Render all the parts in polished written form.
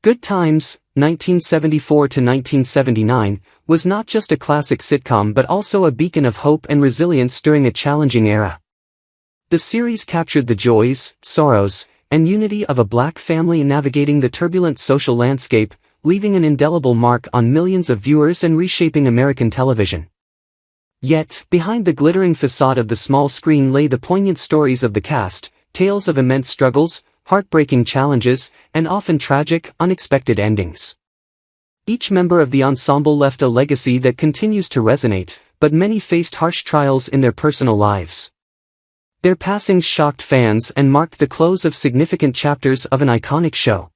Good Times, 1974 to 1979, was not just a classic sitcom but also a beacon of hope and resilience during a challenging era. The series captured the joys, sorrows, and unity of a black family navigating the turbulent social landscape, leaving an indelible mark on millions of viewers and reshaping American television. Yet, behind the glittering facade of the small screen lay the poignant stories of the cast, tales of immense struggles, heartbreaking challenges, and often tragic, unexpected endings. Each member of the ensemble left a legacy that continues to resonate, but many faced harsh trials in their personal lives. Their passings shocked fans and marked the close of significant chapters of an iconic show.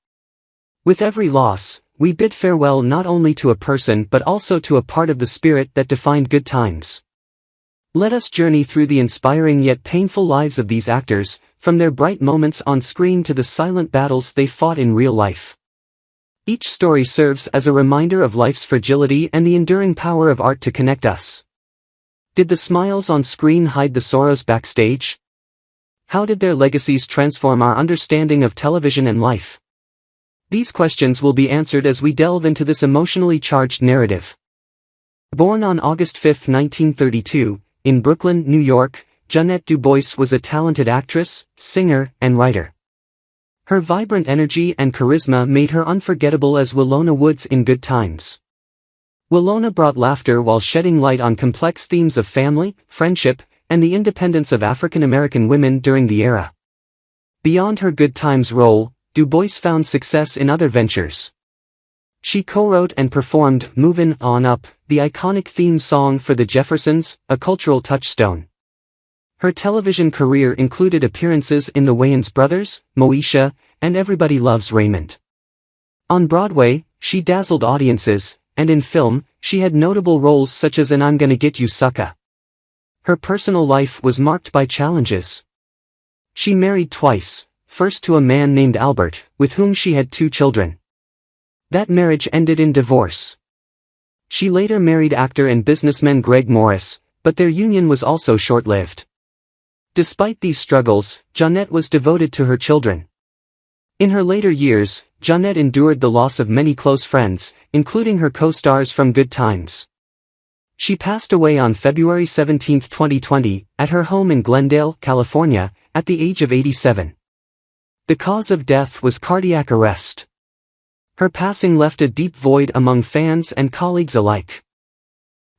With every loss, we bid farewell not only to a person but also to a part of the spirit that defined Good Times. Let us journey through the inspiring yet painful lives of these actors, from their bright moments on screen to the silent battles they fought in real life. Each story serves as a reminder of life's fragility and the enduring power of art to connect us. Did the smiles on screen hide the sorrows backstage? How did their legacies transform our understanding of television and life? These questions will be answered as we delve into this emotionally charged narrative. Born on August 5, 1932, in Brooklyn, New York, Jeanette DuBois was a talented actress, singer, and writer. Her vibrant energy and charisma made her unforgettable as Willona Woods in Good Times. Willona brought laughter while shedding light on complex themes of family, friendship, and the independence of African American women during the era. Beyond her Good Times role, DuBois found success in other ventures. She co-wrote and performed "Movin' On Up," the iconic theme song for The Jeffersons, a cultural touchstone. Her television career included appearances in The Wayans Brothers, Moesha, and Everybody Loves Raymond. On Broadway, she dazzled audiences, and in film, she had notable roles such as in I'm Gonna Get You Sucker. Her personal life was marked by challenges. She married twice, first to a man named Albert, with whom she had 2 children. That marriage ended in divorce. She later married actor and businessman Greg Morris, but their union was also short-lived. Despite these struggles, Jeanette was devoted to her children. In her later years, Jeanette endured the loss of many close friends, including her co-stars from Good Times. She passed away on February 17, 2020, at her home in Glendale, California, at the age of 87. The cause of death was cardiac arrest. Her passing left a deep void among fans and colleagues alike.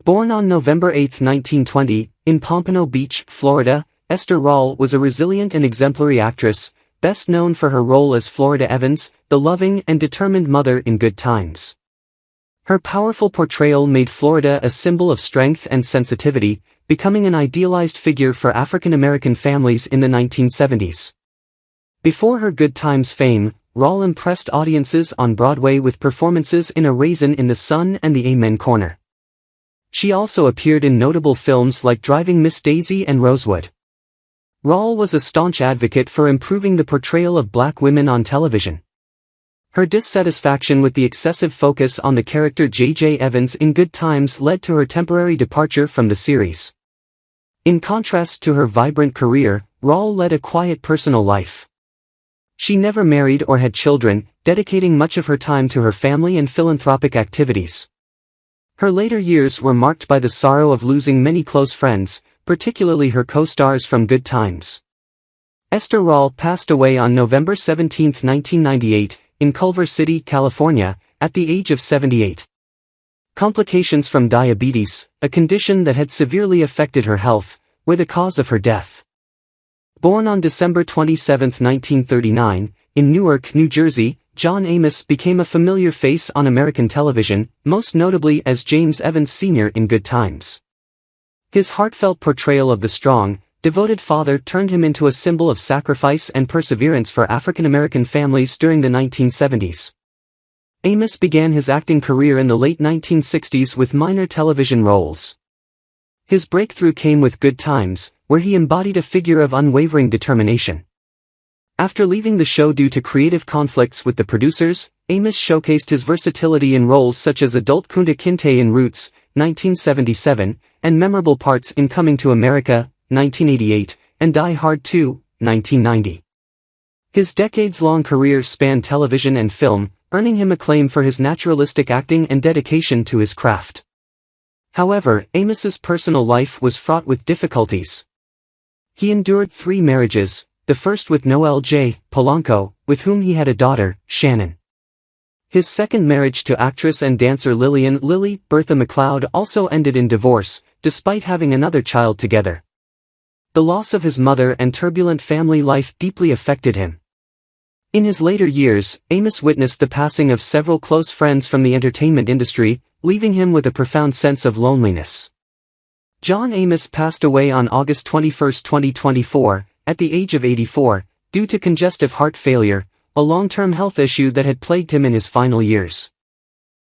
Born on November 8, 1920, in Pompano Beach, Florida, Esther Rolle was a resilient and exemplary actress, best known for her role as Florida Evans, the loving and determined mother in Good Times. Her powerful portrayal made Florida a symbol of strength and sensitivity, becoming an idealized figure for African American families in the 1970s. Before her Good Times fame, Rolle impressed audiences on Broadway with performances in A Raisin in the Sun and The Amen Corner. She also appeared in notable films like Driving Miss Daisy and Rosewood. Rolle was a staunch advocate for improving the portrayal of black women on television. Her dissatisfaction with the excessive focus on the character JJ Evans in Good Times led to her temporary departure from the series. In contrast to her vibrant career, Rolle led a quiet personal life. She never married or had children, dedicating much of her time to her family and philanthropic activities. Her later years were marked by the sorrow of losing many close friends, particularly her co-stars from Good Times. Esther Rolle passed away on November 17, 1998, in Culver City, California, at the age of 78. Complications from diabetes, a condition that had severely affected her health, were the cause of her death. Born on December 27, 1939, in Newark, New Jersey, John Amos became a familiar face on American television, most notably as James Evans Sr. in Good Times. His heartfelt portrayal of the strong, devoted father turned him into a symbol of sacrifice and perseverance for African American families during the 1970s. Amos began his acting career in the late 1960s with minor television roles. His breakthrough came with Good Times, where he embodied a figure of unwavering determination. After leaving the show due to creative conflicts with the producers, Amos showcased his versatility in roles such as adult Kunta Kinte in Roots, 1977, and memorable parts in Coming to America, 1988, and Die Hard 2, 1990. His decades-long career spanned television and film, earning him acclaim for his naturalistic acting and dedication to his craft. However, Amos's personal life was fraught with difficulties. He endured 3 marriages, the first with Noelle J. Polanco, with whom he had a daughter, Shannon. His second marriage to actress and dancer Lillian "Lily" Bertha McLeod also ended in divorce, despite having another child together. The loss of his mother and turbulent family life deeply affected him. In his later years, Amos witnessed the passing of several close friends from the entertainment industry, leaving him with a profound sense of loneliness. John Amos passed away on August 21, 2024, at the age of 84, due to congestive heart failure, a long-term health issue that had plagued him in his final years.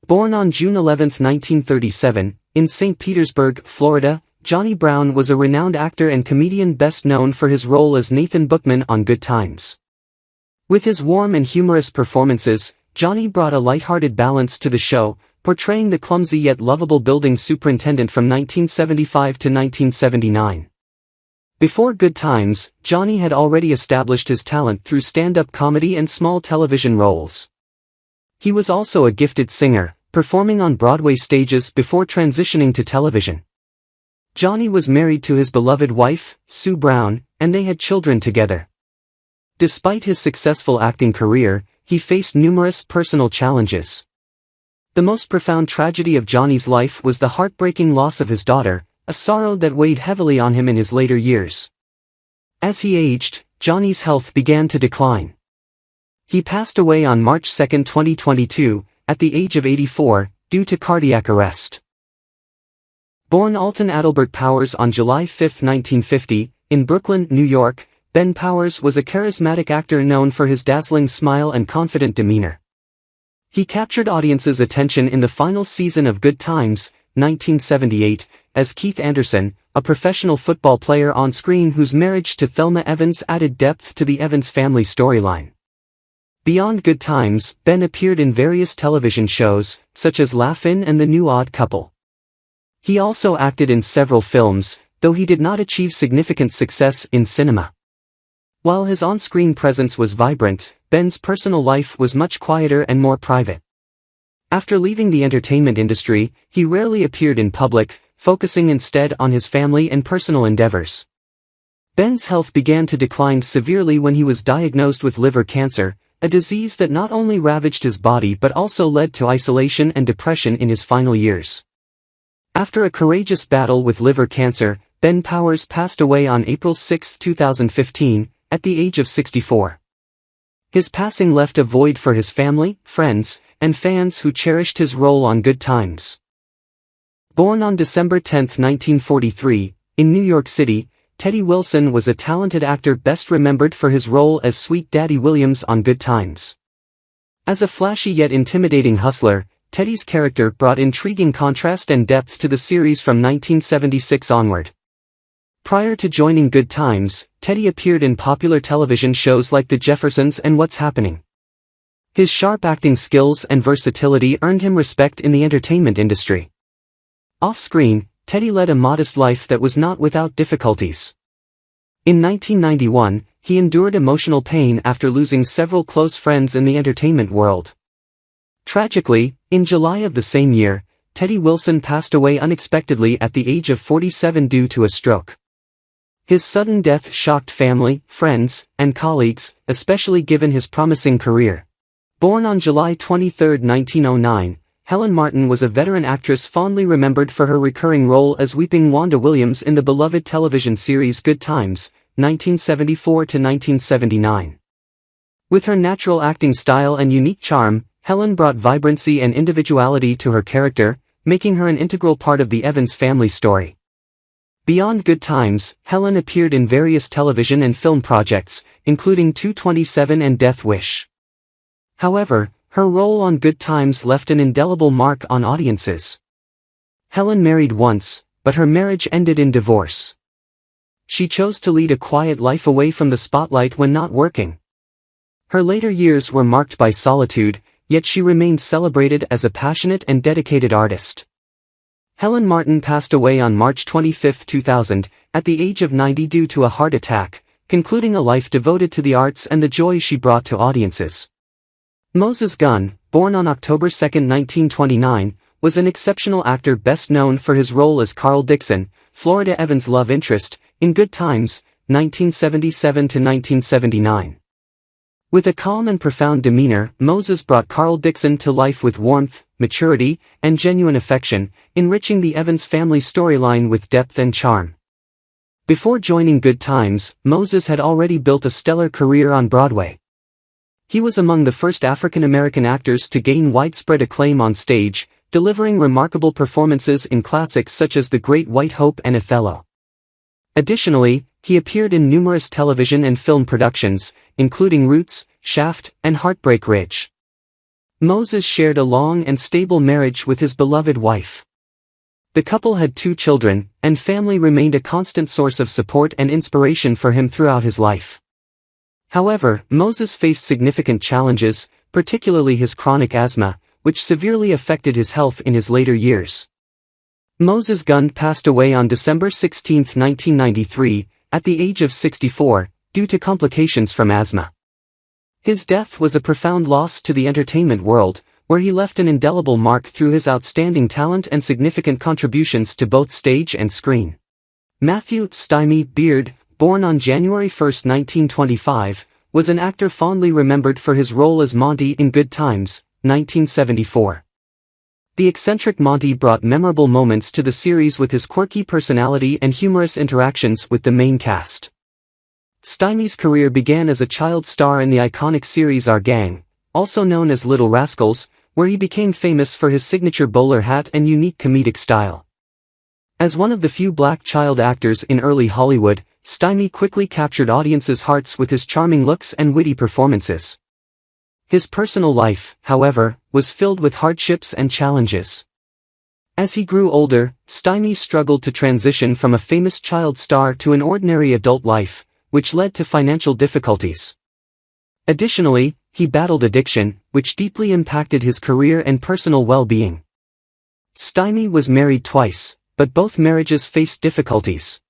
Born on June 11, 1937, in St. Petersburg, Florida, Johnny Brown was a renowned actor and comedian best known for his role as Nathan Bookman on Good Times. With his warm and humorous performances, Johnny brought a light-hearted balance to the show, portraying the clumsy yet lovable building superintendent from 1975 to 1979. Before Good Times, Johnny had already established his talent through stand-up comedy and small television roles. He was also a gifted singer, performing on Broadway stages before transitioning to television. Johnny was married to his beloved wife, Sue Brown, and they had children together. Despite his successful acting career, he faced numerous personal challenges. The most profound tragedy of Johnny's life was the heartbreaking loss of his daughter, a sorrow that weighed heavily on him in his later years. As he aged, Johnny's health began to decline. He passed away on March 2, 2022, at the age of 84, due to cardiac arrest. Born Alton Adelbert Powers on July 5, 1950, in Brooklyn, New York, Ben Powers was a charismatic actor known for his dazzling smile and confident demeanor. He captured audiences' attention in the final season of Good Times, 1978, as Keith Anderson, a professional football player on screen whose marriage to Thelma Evans added depth to the Evans family storyline. Beyond Good Times, Ben appeared in various television shows, such as Laugh-In and The New Odd Couple. He also acted in several films, though he did not achieve significant success in cinema. While his on-screen presence was vibrant, Ben's personal life was much quieter and more private. After leaving the entertainment industry, he rarely appeared in public, focusing instead on his family and personal endeavors. Ben's health began to decline severely when he was diagnosed with liver cancer, a disease that not only ravaged his body but also led to isolation and depression in his final years. After a courageous battle with liver cancer, Ben Powers passed away on April 6, 2015, at the age of 64. His passing left a void for his family, friends, and fans who cherished his role on Good Times. Born on December 10, 1943, in New York City, Teddy Wilson was a talented actor best remembered for his role as Sweet Daddy Williams on Good Times. As a flashy yet intimidating hustler, Teddy's character brought intriguing contrast and depth to the series from 1976 onward. Prior to joining Good Times, Teddy appeared in popular television shows like The Jeffersons and What's Happening. His sharp acting skills and versatility earned him respect in the entertainment industry. Off-screen, Teddy led a modest life that was not without difficulties. In 1991, he endured emotional pain after losing several close friends in the entertainment world. Tragically, in July of the same year, Teddy Wilson passed away unexpectedly at the age of 47 due to a stroke. His sudden death shocked family, friends, and colleagues, especially given his promising career. Born on July 23, 1909, Helen Martin was a veteran actress fondly remembered for her recurring role as Weeping Wanda Williams in the beloved television series Good Times, 1974 to 1979. With her natural acting style and unique charm, Helen brought vibrancy and individuality to her character, making her an integral part of the Evans family story. Beyond Good Times, Helen appeared in various television and film projects, including 227 and Death Wish. However, her role on Good Times left an indelible mark on audiences. Helen married once, but her marriage ended in divorce. She chose to lead a quiet life away from the spotlight when not working. Her later years were marked by solitude, yet she remained celebrated as a passionate and dedicated artist. Helen Martin passed away on March 25, 2000, at the age of 90 due to a heart attack, concluding a life devoted to the arts and the joy she brought to audiences. Moses Gunn, born on October 2, 1929, was an exceptional actor best known for his role as Carl Dixon, Florida Evans' love interest, in Good Times, 1977 to 1979. With a calm and profound demeanor, Moses brought Carl Dixon to life with warmth, maturity, and genuine affection, enriching the Evans family storyline with depth and charm. Before joining Good Times, Moses had already built a stellar career on Broadway. He was among the first African-American actors to gain widespread acclaim on stage, delivering remarkable performances in classics such as The Great White Hope and Othello. Additionally, he appeared in numerous television and film productions, including Roots, Shaft, and Heartbreak Ridge. Moses shared a long and stable marriage with his beloved wife. The couple had 2 children, and family remained a constant source of support and inspiration for him throughout his life. However, Moses faced significant challenges, particularly his chronic asthma, which severely affected his health in his later years. Moses Gunn passed away on December 16, 1993, at the age of 64, due to complications from asthma. His death was a profound loss to the entertainment world, where he left an indelible mark through his outstanding talent and significant contributions to both stage and screen. Matthew Stymie Beard, born on January 1, 1925, was an actor fondly remembered for his role as Monty in Good Times, 1974. The eccentric Monty brought memorable moments to the series with his quirky personality and humorous interactions with the main cast. Stymie's career began as a child star in the iconic series Our Gang, also known as Little Rascals, where he became famous for his signature bowler hat and unique comedic style. As one of the few black child actors in early Hollywood, Stymie quickly captured audiences' hearts with his charming looks and witty performances. His personal life, however, was filled with hardships and challenges. As he grew older, Stymie struggled to transition from a famous child star to an ordinary adult life, which led to financial difficulties. Additionally, he battled addiction, which deeply impacted his career and personal well-being. Stymie was married twice, but both marriages faced difficulties.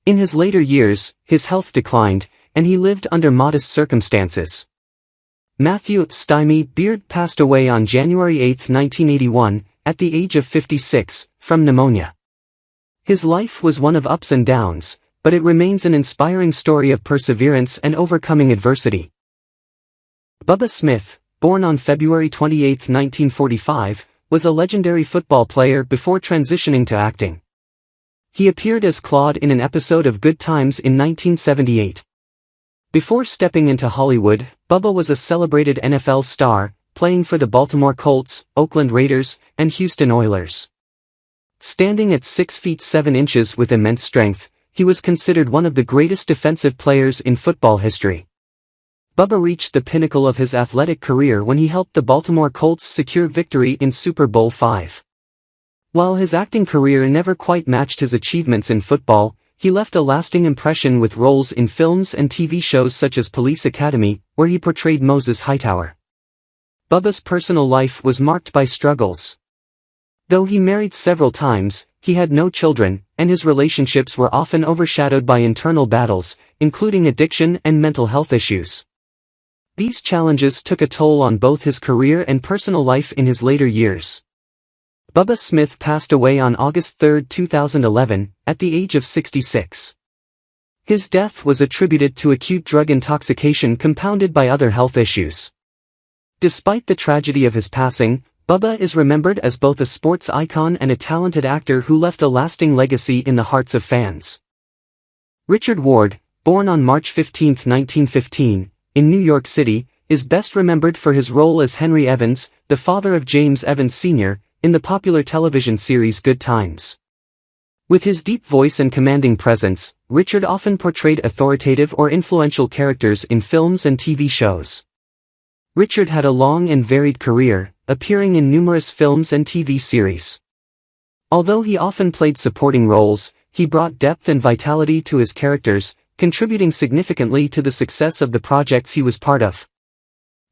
In his later years, his health declined, and he lived under modest circumstances. Matthew Stymie Beard passed away on January 8, 1981, at the age of 56, from pneumonia. His life was one of ups and downs, but it remains an inspiring story of perseverance and overcoming adversity. Bubba Smith, born on February 28, 1945, was a legendary football player before transitioning to acting. He appeared as Claude in an episode of Good Times in 1978. Before stepping into Hollywood, Bubba was a celebrated NFL star, playing for the Baltimore Colts, Oakland Raiders, and Houston Oilers. Standing at 6 feet 7 inches with immense strength, he was considered one of the greatest defensive players in football history. Bubba reached the pinnacle of his athletic career when he helped the Baltimore Colts secure victory in Super Bowl V. While his acting career never quite matched his achievements in football, he left a lasting impression with roles in films and TV shows such as Police Academy, where he portrayed Moses Hightower. Bubba's personal life was marked by struggles. Though he married several times, he had no children, and his relationships were often overshadowed by internal battles, including addiction and mental health issues. These challenges took a toll on both his career and personal life in his later years. Bubba Smith passed away on August 3, 2011, at the age of 66. His death was attributed to acute drug intoxication compounded by other health issues. Despite the tragedy of his passing, Bubba is remembered as both a sports icon and a talented actor who left a lasting legacy in the hearts of fans. Richard Ward, born on March 15, 1915, in New York City, is best remembered for his role as Henry Evans, the father of James Evans Sr., in the popular television series Good Times. With his deep voice and commanding presence, Richard often portrayed authoritative or influential characters in films and TV shows. Richard had a long and varied career, appearing in numerous films and TV series. Although he often played supporting roles, he brought depth and vitality to his characters, contributing significantly to the success of the projects he was part of.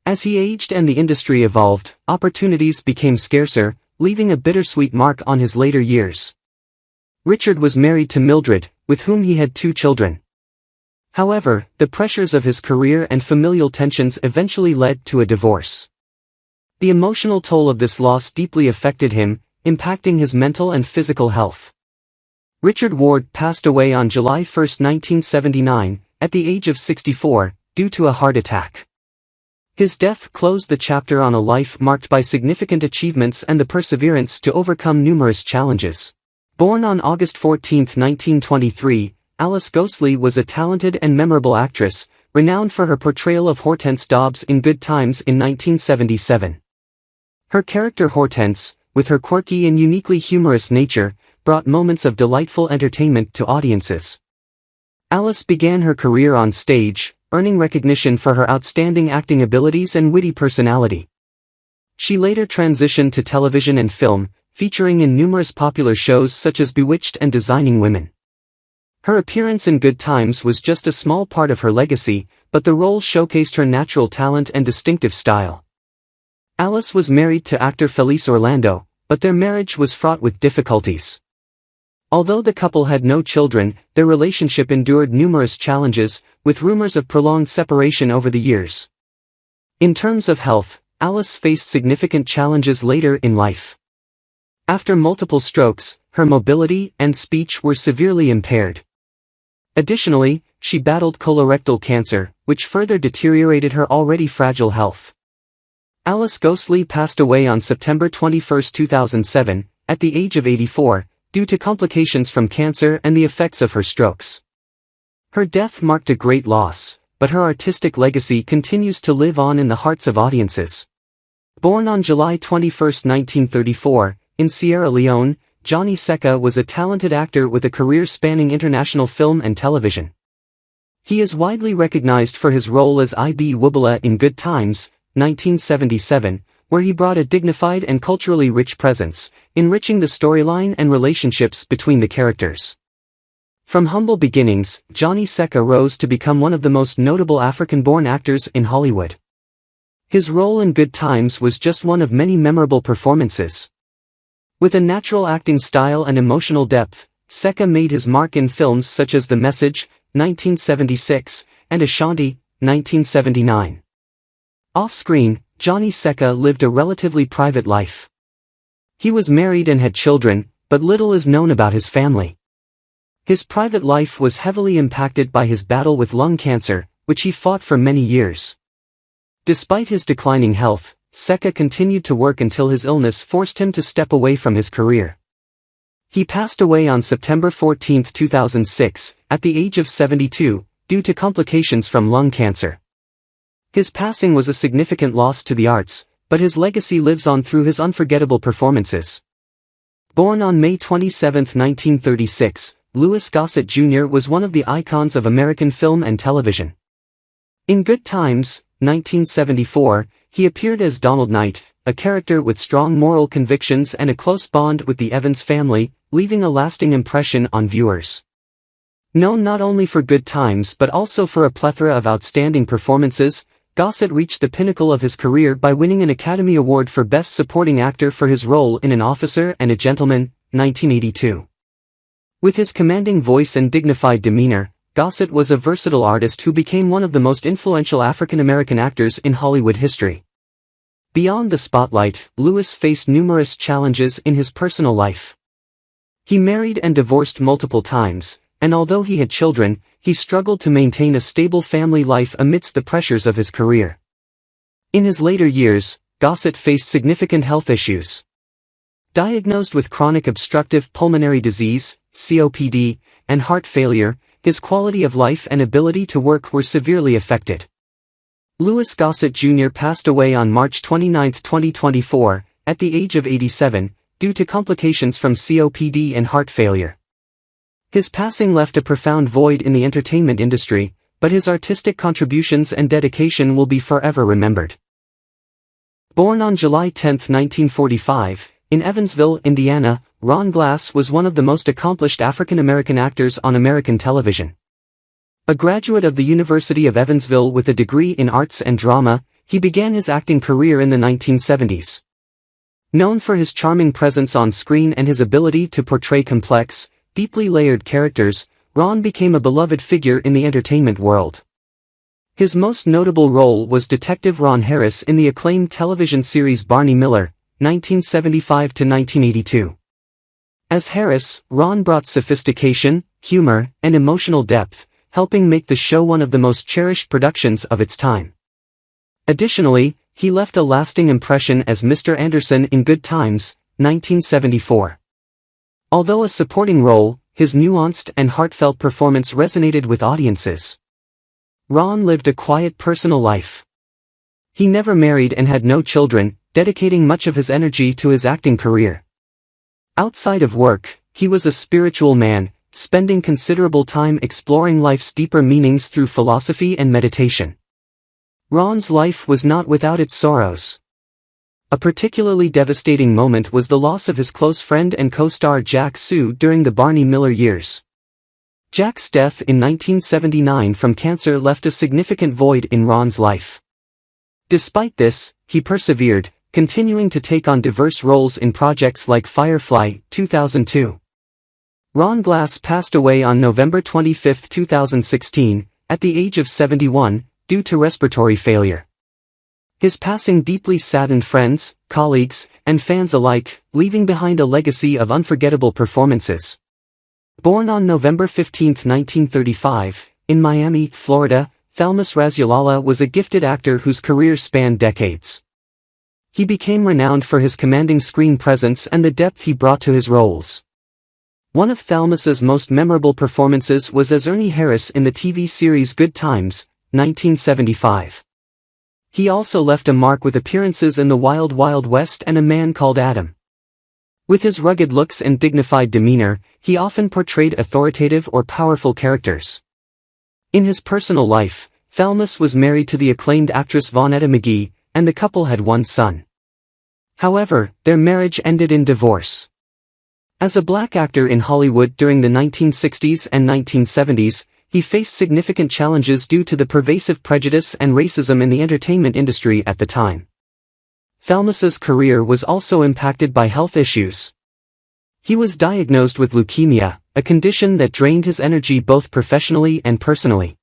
As he aged and the industry evolved, opportunities became scarcer, leaving a bittersweet mark on his later years. Richard was married to Mildred, with whom he had 2 children. However, the pressures of his career and familial tensions eventually led to a divorce. The emotional toll of this loss deeply affected him, impacting his mental and physical health. Richard Ward passed away on July 1, 1979, at the age of 64, due to a heart attack. His death closed the chapter on a life marked by significant achievements and the perseverance to overcome numerous challenges. Born on August 14, 1923, Alice Ghostley was a talented and memorable actress, renowned for her portrayal of Hortense Dobbs in Good Times in 1977. Her character Hortense, with her quirky and uniquely humorous nature, brought moments of delightful entertainment to audiences. Alice began her career on stage, earning recognition for her outstanding acting abilities and witty personality. She later transitioned to television and film, featuring in numerous popular shows such as Bewitched and Designing Women. Her appearance in Good Times was just a small part of her legacy, but the role showcased her natural talent and distinctive style. Alice was married to actor Felice Orlando, but their marriage was fraught with difficulties. Although the couple had no children, their relationship endured numerous challenges, with rumors of prolonged separation over the years. In terms of health, Alice faced significant challenges later in life. After multiple strokes, her mobility and speech were severely impaired. Additionally, she battled colorectal cancer, which further deteriorated her already fragile health. Alice Ghostley passed away on September 21, 2007, at the age of 84, due to complications from cancer and the effects of her strokes. Her death marked a great loss, but her artistic legacy continues to live on in the hearts of audiences. Born on July 21, 1934, in Sierra Leone, Johnny Sekka was a talented actor with a career spanning international film and television. He is widely recognized for his role as I.B. Wubala in Good Times, 1977, where he brought a dignified and culturally rich presence, enriching the storyline and relationships between the characters. From humble beginnings, Johnny Sekka rose to become one of the most notable African-born actors in Hollywood. His role in Good Times was just one of many memorable performances. With a natural acting style and emotional depth, Sekka made his mark in films such as The Message, 1976, and Ashanti, 1979. Off-screen, Johnny Sekka lived a relatively private life. He was married and had children, but little is known about his family. His private life was heavily impacted by his battle with lung cancer, which he fought for many years. Despite his declining health, Sekka continued to work until his illness forced him to step away from his career. He passed away on September 14, 2006, at the age of 72, due to complications from lung cancer. His passing was a significant loss to the arts, but his legacy lives on through his unforgettable performances. Born on May 27, 1936, Louis Gossett Jr. was one of the icons of American film and television. In Good Times, 1974, he appeared as Donald Knight, a character with strong moral convictions and a close bond with the Evans family, leaving a lasting impression on viewers. Known not only for Good Times but also for a plethora of outstanding performances, Gossett reached the pinnacle of his career by winning an Academy Award for Best Supporting Actor for his role in An Officer and a Gentleman, 1982. With his commanding voice and dignified demeanor, Gossett was a versatile artist who became one of the most influential African-American actors in Hollywood history. Beyond the spotlight, Louis faced numerous challenges in his personal life. He married and divorced multiple times, and although he had children, he struggled to maintain a stable family life amidst the pressures of his career. In his later years, Gossett faced significant health issues. Diagnosed with chronic obstructive pulmonary disease, COPD, and heart failure, his quality of life and ability to work were severely affected. Louis Gossett Jr. passed away on March 29, 2024, at the age of 87, due to complications from COPD and heart failure. His passing left a profound void in the entertainment industry, but his artistic contributions and dedication will be forever remembered. Born on July 10, 1945, in Evansville, Indiana, Ron Glass was one of the most accomplished African-American actors on American television. A graduate of the University of Evansville with a degree in arts and drama, he began his acting career in the 1970s. Known for his charming presence on screen and his ability to portray complex, deeply layered characters, Ron became a beloved figure in the entertainment world. His most notable role was Detective Ron Harris in the acclaimed television series Barney Miller, 1975 to 1982. As Harris, Ron brought sophistication, humor, and emotional depth, helping make the show one of the most cherished productions of its time. Additionally, he left a lasting impression as Mr. Anderson in Good Times, 1974. Although a supporting role, his nuanced and heartfelt performance resonated with audiences. Ron lived a quiet personal life. He never married and had no children, dedicating much of his energy to his acting career. Outside of work, he was a spiritual man, spending considerable time exploring life's deeper meanings through philosophy and meditation. Ron's life was not without its sorrows. A particularly devastating moment was the loss of his close friend and co-star Jack Sue during the Barney Miller years. Jack's death in 1979 from cancer left a significant void in Ron's life. Despite this, he persevered, continuing to take on diverse roles in projects like Firefly, 2002. Ron Glass passed away on November 25, 2016, at the age of 71, due to respiratory failure. His passing deeply saddened friends, colleagues, and fans alike, leaving behind a legacy of unforgettable performances. Born on November 15, 1935, in Miami, Florida, Thalmus Rasulala was a gifted actor whose career spanned decades. He became renowned for his commanding screen presence and the depth he brought to his roles. One of Thalmus's most memorable performances was as Ernie Harris in the TV series Good Times, 1975. He also left a mark with appearances in The Wild Wild West and A Man Called Adam. With his rugged looks and dignified demeanor, he often portrayed authoritative or powerful characters. In his personal life, Thalmus was married to the acclaimed actress Vonetta McGee, and the couple had one son. However, their marriage ended in divorce. As a black actor in Hollywood during the 1960s and 1970s, he faced significant challenges due to the pervasive prejudice and racism in the entertainment industry at the time. Thalmus's career was also impacted by health issues. He was diagnosed with leukemia, a condition that drained his energy both professionally and personally.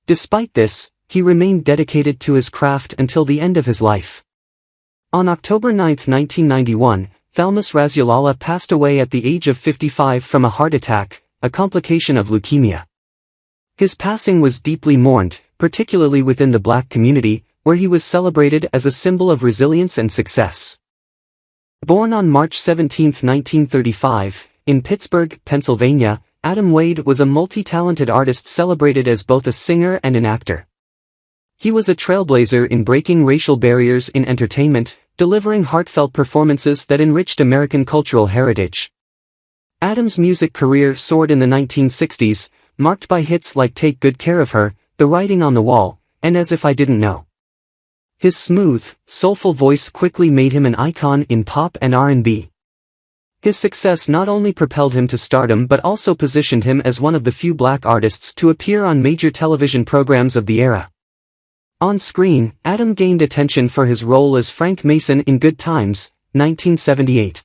Despite this, he remained dedicated to his craft until the end of his life. On October 9, 1991, Thalmus Rasulala passed away at the age of 55 from a heart attack, a complication of leukemia. His passing was deeply mourned, particularly within the black community, where he was celebrated as a symbol of resilience and success. Born on March 17, 1935, in Pittsburgh, Pennsylvania, Adam Wade was a multi-talented artist celebrated as both a singer and an actor. He was a trailblazer in breaking racial barriers in entertainment, delivering heartfelt performances that enriched American cultural heritage. Adam's music career soared in the 1960s, marked by hits like Take Good Care of Her, The Writing on the Wall, and As If I Didn't Know. His smooth, soulful voice quickly made him an icon in pop and R&B. His success not only propelled him to stardom but also positioned him as one of the few black artists to appear on major television programs of the era. On screen, Adam gained attention for his role as Frank Mason in Good Times, 1978.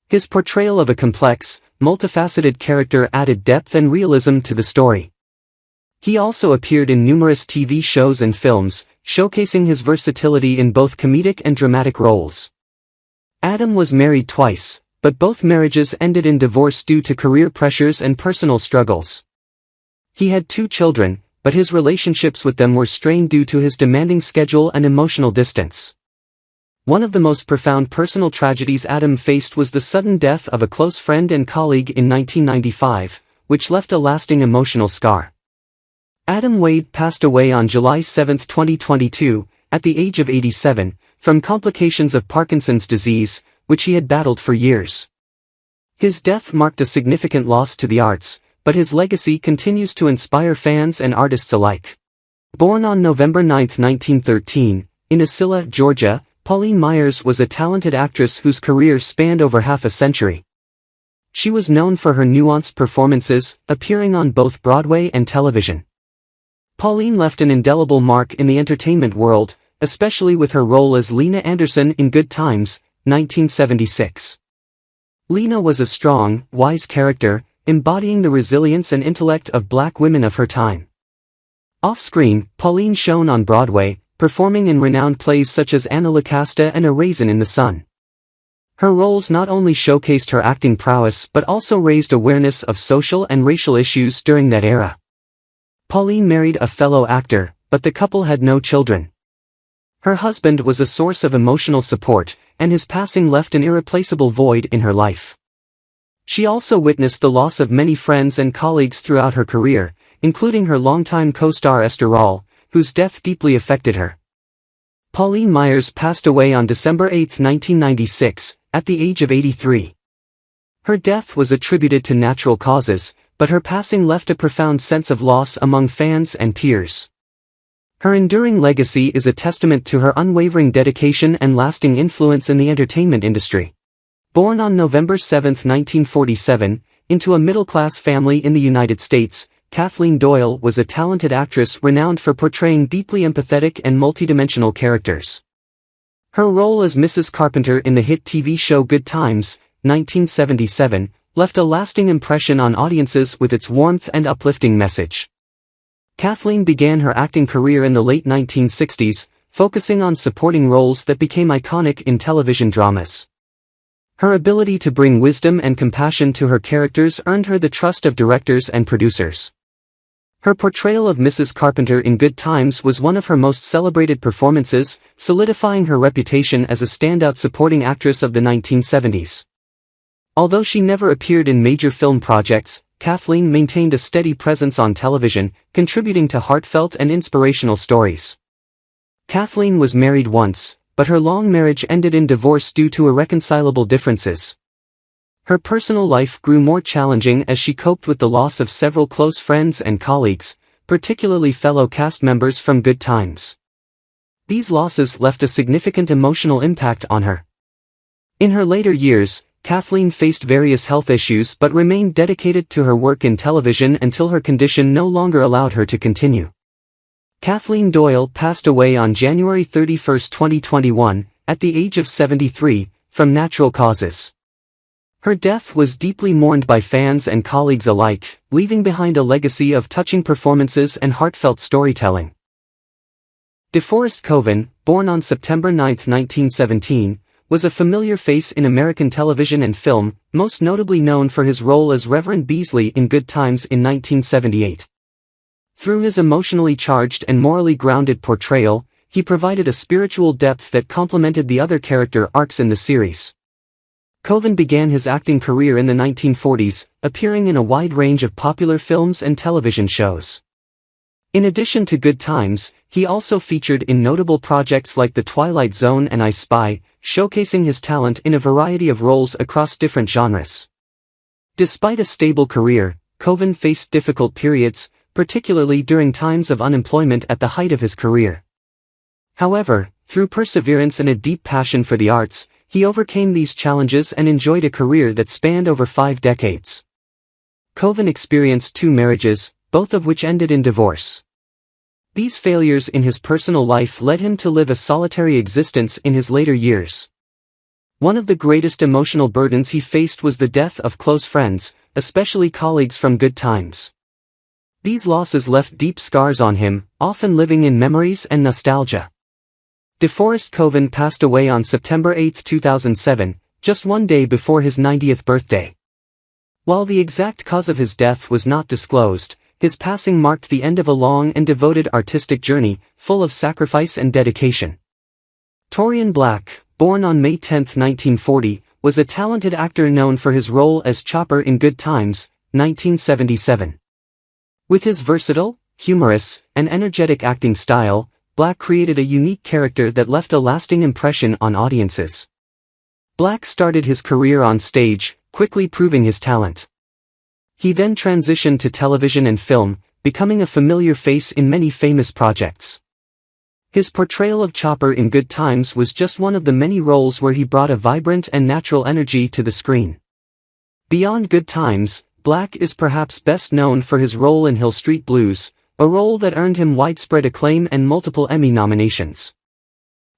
His portrayal of a complex, multifaceted character added depth and realism to the story. He also appeared in numerous TV shows and films, showcasing his versatility in both comedic and dramatic roles. Adam was married twice, but both marriages ended in divorce due to career pressures and personal struggles. He had 2 children, but his relationships with them were strained due to his demanding schedule and emotional distance. One of the most profound personal tragedies Adam faced was the sudden death of a close friend and colleague in 1995, which left a lasting emotional scar. Adam Wade passed away on July 7, 2022, at the age of 87, from complications of Parkinson's disease, which he had battled for years. His death marked a significant loss to the arts, but his legacy continues to inspire fans and artists alike. Born on November 9, 1913, in Ocilla, Georgia, Pauline Myers was a talented actress whose career spanned over half a century. She was known for her nuanced performances, appearing on both Broadway and television. Pauline left an indelible mark in the entertainment world, especially with her role as Lena Anderson in Good Times, 1976. Lena was a strong, wise character, embodying the resilience and intellect of black women of her time. Off-screen, Pauline shone on Broadway, performing in renowned plays such as Anna Lucasta and A Raisin in the Sun. Her roles not only showcased her acting prowess but also raised awareness of social and racial issues during that era. Pauline married a fellow actor, but the couple had no children. Her husband was a source of emotional support, and his passing left an irreplaceable void in her life. She also witnessed the loss of many friends and colleagues throughout her career, including her longtime co-star Esther Rolle, whose death deeply affected her. Pauline Myers passed away on December 8, 1996, at the age of 83. Her death was attributed to natural causes, but her passing left a profound sense of loss among fans and peers. Her enduring legacy is a testament to her unwavering dedication and lasting influence in the entertainment industry. Born on November 7, 1947, into a middle-class family in the United States, Kathleen Doyle was a talented actress renowned for portraying deeply empathetic and multidimensional characters. Her role as Mrs. Carpenter in the hit TV show Good Times, 1977, left a lasting impression on audiences with its warmth and uplifting message. Kathleen began her acting career in the late 1960s, focusing on supporting roles that became iconic in television dramas. Her ability to bring wisdom and compassion to her characters earned her the trust of directors and producers. Her portrayal of Mrs. Carpenter in Good Times was one of her most celebrated performances, solidifying her reputation as a standout supporting actress of the 1970s. Although she never appeared in major film projects, Kathleen maintained a steady presence on television, contributing to heartfelt and inspirational stories. Kathleen was married once, but her long marriage ended in divorce due to irreconcilable differences. Her personal life grew more challenging as she coped with the loss of several close friends and colleagues, particularly fellow cast members from Good Times. These losses left a significant emotional impact on her. In her later years, Kathleen faced various health issues but remained dedicated to her work in television until her condition no longer allowed her to continue. Kathleen Doyle passed away on January 31, 2021, at the age of 73, from natural causes. Her death was deeply mourned by fans and colleagues alike, leaving behind a legacy of touching performances and heartfelt storytelling. DeForest Covan, born on September 9, 1917, was a familiar face in American television and film, most notably known for his role as Reverend Beasley in Good Times in 1978. Through his emotionally charged and morally grounded portrayal, he provided a spiritual depth that complemented the other character arcs in the series. Covan began his acting career in the 1940s, appearing in a wide range of popular films and television shows. In addition to Good Times, he also featured in notable projects like The Twilight Zone and I Spy, showcasing his talent in a variety of roles across different genres. Despite a stable career, Covan faced difficult periods, particularly during times of unemployment at the height of his career. However, through perseverance and a deep passion for the arts, he overcame these challenges and enjoyed a career that spanned over 5 decades. Covan experienced 2 marriages, both of which ended in divorce. These failures in his personal life led him to live a solitary existence in his later years. One of the greatest emotional burdens he faced was the death of close friends, especially colleagues from Good Times. These losses left deep scars on him, often living in memories and nostalgia. DeForest Covan passed away on September 8, 2007, just one day before his 90th birthday. While the exact cause of his death was not disclosed, his passing marked the end of a long and devoted artistic journey, full of sacrifice and dedication. Taurean Blacque, born on May 10, 1940, was a talented actor known for his role as Chopper in Good Times, 1977. With his versatile, humorous, and energetic acting style, Blacque created a unique character that left a lasting impression on audiences. Blacque started his career on stage, quickly proving his talent. He then transitioned to television and film, becoming a familiar face in many famous projects. His portrayal of Chopper in Good Times was just one of the many roles where he brought a vibrant and natural energy to the screen. Beyond Good Times, Blacque is perhaps best known for his role in Hill Street Blues, a role that earned him widespread acclaim and multiple Emmy nominations.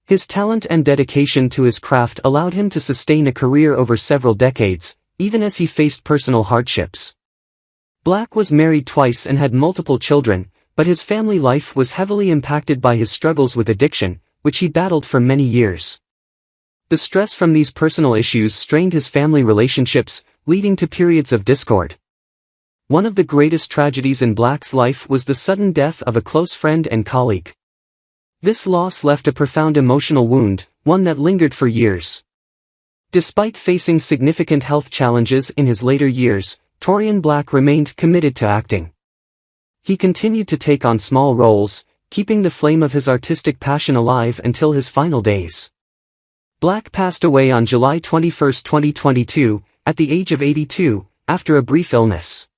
His talent and dedication to his craft allowed him to sustain a career over several decades, even as he faced personal hardships. Blacque was married twice and had multiple children, but his family life was heavily impacted by his struggles with addiction, which he battled for many years. The stress from these personal issues strained his family relationships, leading to periods of discord. One of the greatest tragedies in Blacque's life was the sudden death of a close friend and colleague. This loss left a profound emotional wound, one that lingered for years. Despite facing significant health challenges in his later years, Taurean Blacque remained committed to acting. He continued to take on small roles, keeping the flame of his artistic passion alive until his final days. Blacque passed away on July 21, 2022, at the age of 82, after a brief illness.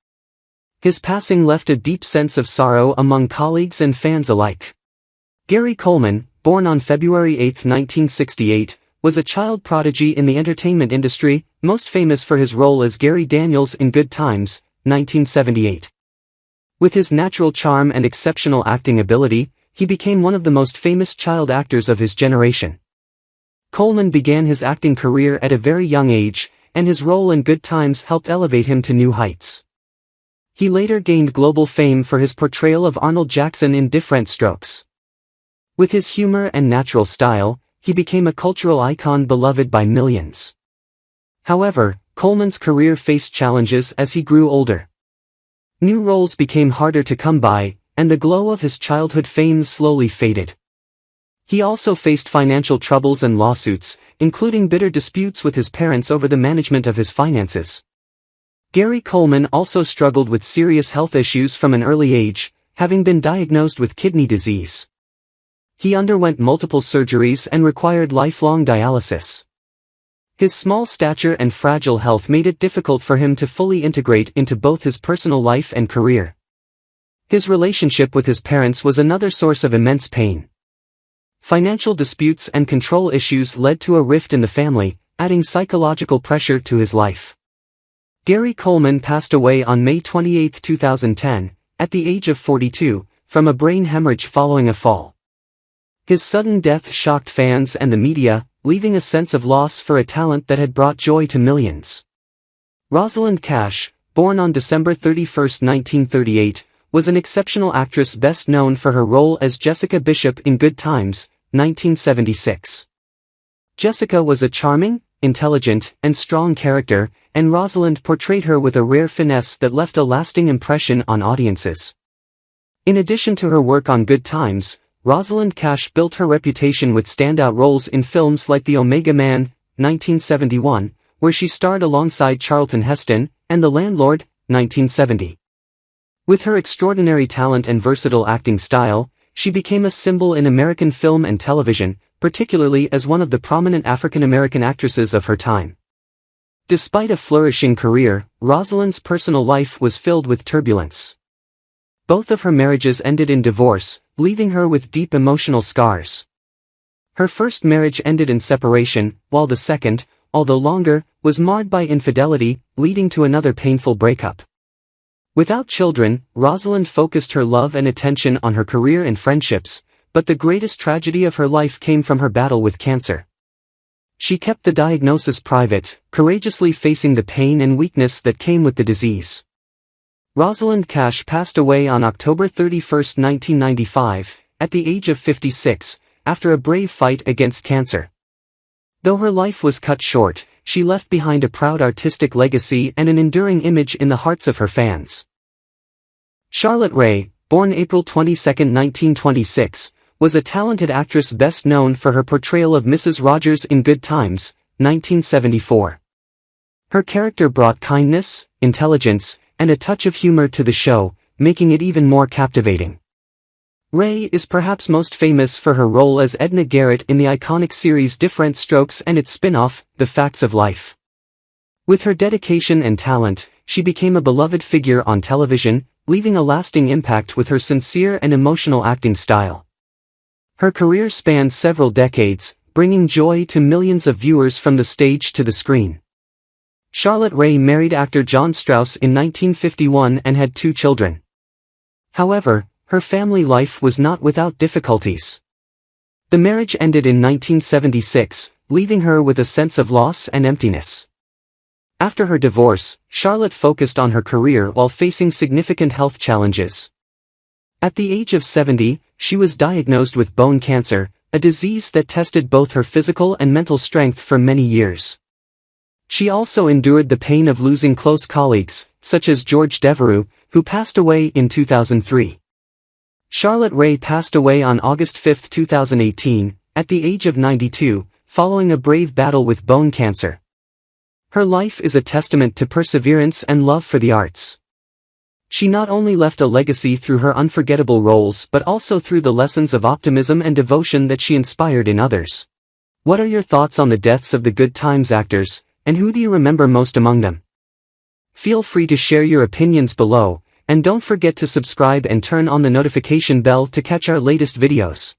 His passing left a deep sense of sorrow among colleagues and fans alike. Gary Coleman, born on February 8, 1968, was a child prodigy in the entertainment industry, most famous for his role as Gary Daniels in Good Times, 1978. With his natural charm and exceptional acting ability, he became one of the most famous child actors of his generation. Coleman began his acting career at a very young age, and his role in Good Times helped elevate him to new heights. He later gained global fame for his portrayal of Arnold Jackson in Different Strokes. With his humor and natural style, he became a cultural icon beloved by millions. However, Coleman's career faced challenges as he grew older. New roles became harder to come by, and the glow of his childhood fame slowly faded. He also faced financial troubles and lawsuits, including bitter disputes with his parents over the management of his finances. Gary Coleman also struggled with serious health issues from an early age, having been diagnosed with kidney disease. He underwent multiple surgeries and required lifelong dialysis. His small stature and fragile health made it difficult for him to fully integrate into both his personal life and career. His relationship with his parents was another source of immense pain. Financial disputes and control issues led to a rift in the family, adding psychological pressure to his life. Gary Coleman passed away on May 28, 2010, at the age of 42, from a brain hemorrhage following a fall. His sudden death shocked fans and the media, leaving a sense of loss for a talent that had brought joy to millions. Rosalind Cash, born on December 31, 1938, was an exceptional actress best known for her role as Jessica Bishop in Good Times, 1976. Jessica was a charming, intelligent, and strong character, and Rosalind portrayed her with a rare finesse that left a lasting impression on audiences. In addition to her work on Good Times, Rosalind Cash built her reputation with standout roles in films like The Omega Man, 1971, where she starred alongside Charlton Heston, and The Landlord, 1970. With her extraordinary talent and versatile acting style, she became a symbol in American film and television, particularly as one of the prominent African-American actresses of her time. Despite a flourishing career, Rosalind's personal life was filled with turbulence. Both of her marriages ended in divorce, leaving her with deep emotional scars. Her first marriage ended in separation, while the second, although longer, was marred by infidelity, leading to another painful breakup. Without children, Rosalind focused her love and attention on her career and friendships, but the greatest tragedy of her life came from her battle with cancer. She kept the diagnosis private, courageously facing the pain and weakness that came with the disease. Rosalind Cash passed away on October 31, 1995, at the age of 56, after a brave fight against cancer. Though her life was cut short, she left behind a proud artistic legacy and an enduring image in the hearts of her fans. Charlotte Rae, born April 22, 1926, was a talented actress best known for her portrayal of Mrs. Rogers in Good Times, 1974. Her character brought kindness, intelligence, and a touch of humor to the show, making it even more captivating. Rae is perhaps most famous for her role as Edna Garrett in the iconic series Different Strokes and its spin-off, The Facts of Life. With her dedication and talent, she became a beloved figure on television, leaving a lasting impact with her sincere and emotional acting style. Her career spanned several decades, bringing joy to millions of viewers from the stage to the screen. Charlotte Rae married actor John Strauss in 1951 and had 2 children. However, her family life was not without difficulties. The marriage ended in 1976, leaving her with a sense of loss and emptiness. After her divorce, Charlotte focused on her career while facing significant health challenges. At the age of 70, she was diagnosed with bone cancer, a disease that tested both her physical and mental strength for many years. She also endured the pain of losing close colleagues, such as George Devereux, who passed away in 2003. Charlotte Rae passed away on August 5, 2018, at the age of 92, following a brave battle with bone cancer. Her life is a testament to perseverance and love for the arts. She not only left a legacy through her unforgettable roles but also through the lessons of optimism and devotion that she inspired in others. What are your thoughts on the deaths of the Good Times actors, and who do you remember most among them? Feel free to share your opinions below, and don't forget to subscribe and turn on the notification bell to catch our latest videos.